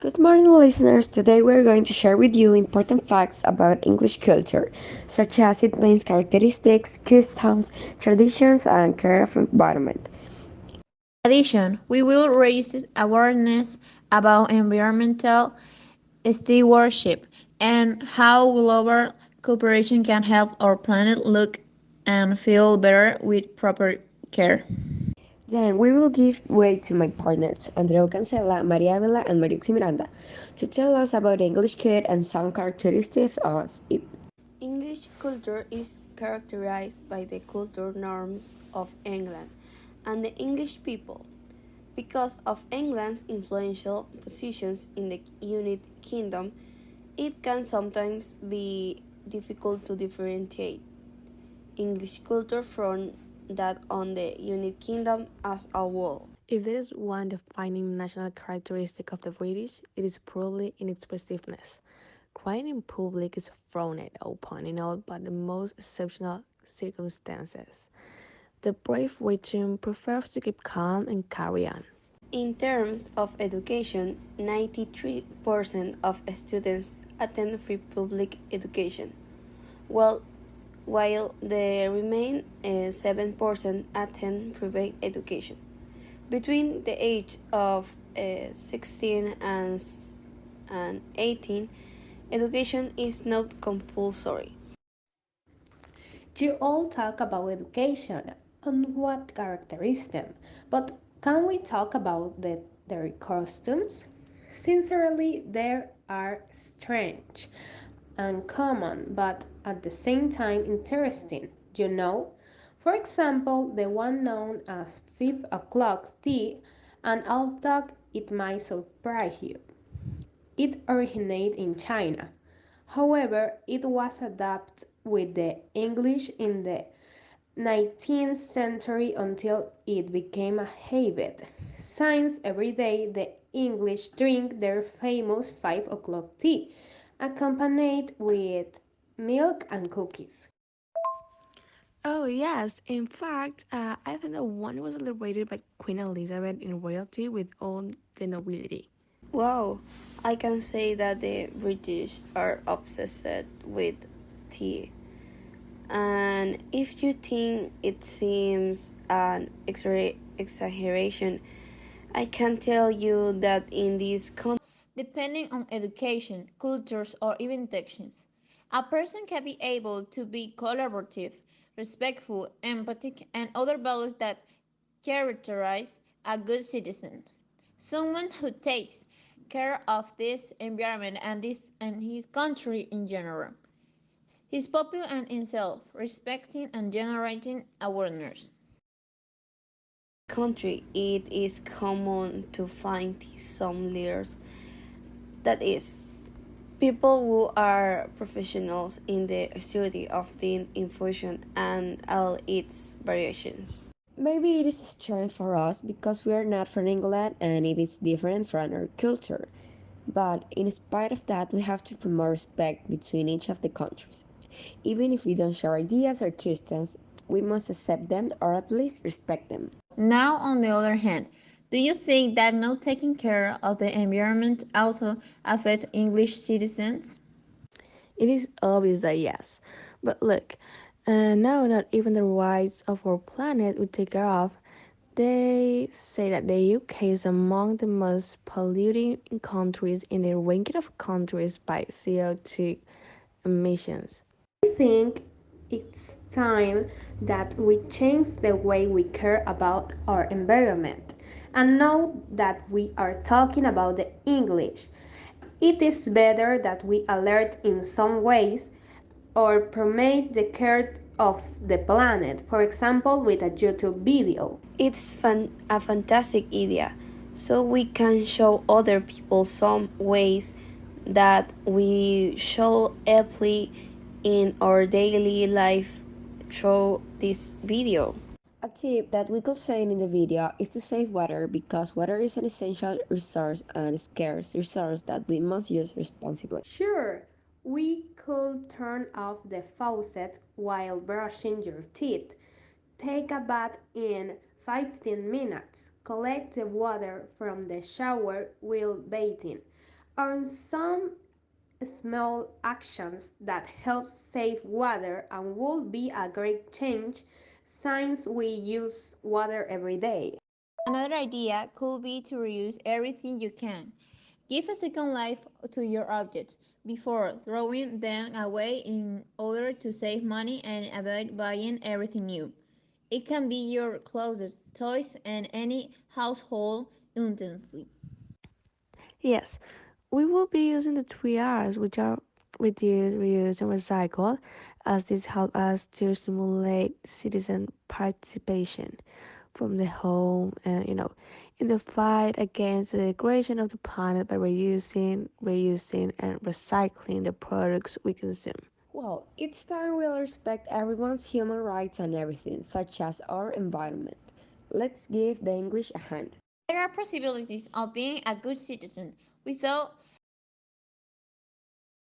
Good morning, listeners. Today we're going to share with you important facts about English culture, such as its main characteristics, customs, traditions, and care of environment. In addition, we will raise awareness about environmental stewardship and how global cooperation can help our planet look and feel better with proper care. Then we will give way to my partners, Andreu Cancela, Maria Vela, and Marixi Miranda, to tell us about English culture and some characteristics of it. English culture is characterized by the cultural norms of England and the English people. Because of England's influential positions in the United Kingdom, it can sometimes be difficult to differentiate English culture from that on the United Kingdom as a whole. If there is one defining national characteristic of the British, it is probably in its passiveness. Crying in public is frowned upon in all but the most exceptional circumstances. The brave Richard prefers to keep calm and carry on. In terms of education, 93% of students attend free public education, while while the remaining 7% attend private education. Between the age of 16 and 18, education is not compulsory. You all talk about education and what characterizes them, but can we talk about their costumes? Sincerely, they are strange, uncommon, but at the same time interesting, you know? For example, the one known as 5 o'clock tea, and although it might surprise you, it originated in China. However, it was adapted with the English in the 19th century until it became a habit. Since every day the English drink their famous 5 o'clock tea, accompanied with milk and cookies. Oh, yes. In fact, I think the one was celebrated by Queen Elizabeth in royalty with all the nobility. Wow, I can say that the British are obsessed with tea. And if you think it seems an exaggeration, I can tell you that in this country, Depending on education, cultures, or even intentions, a person can be able to be collaborative, respectful, empathic, and other values that characterize a good citizen. Someone who takes care of this environment and his country in general. He's popular and in self, respecting and generating awareness. it is common to find some leaders, that is, people who are professionals in the study of the infusion and all its variations. Maybe it is a strength for us because we are not from England and it is different from our culture. But in spite of that, we have to promote respect between each of the countries. Even if we don't share ideas or customs, we must accept them or at least respect them. Now, on the other hand, do you think that not taking care of the environment also affects English citizens? It is obvious that yes. But look, now not even the rights of our planet we take care of. They say that the UK is among the most polluting countries in the ranking of countries by CO2 emissions. I think it's time that we change the way we care about our environment. And now that we are talking about the English, it is better that we alert in some ways or promote the care of the planet, for example, with a YouTube video. It's a fantastic idea, so we can show other people some ways that we show apply in our daily life through this video. A tip that we could find in the video is to save water because water is an essential resource and scarce resource that we must use responsibly. Sure, we could turn off the faucet while brushing your teeth. Take a bath in 15 minutes. Collect the water from the shower while bathing. On some small actions that help save water and would be a great change since we use water every day. Another idea could be to reuse everything you can. Give a second life to your objects before throwing them away in order to save money and avoid buying everything new. It can be your clothes, toys, and any household utensil. Yes, we will be using the 3 R's, which are reduce, reuse, and recycle, as this help us to stimulate citizen participation from the home and in the fight against the degradation of the planet by reusing, reusing, and recycling the products we consume. Well, each time we'll respect everyone's human rights and everything, such as our environment. Let's give the English a hand. There are possibilities of being a good citizen without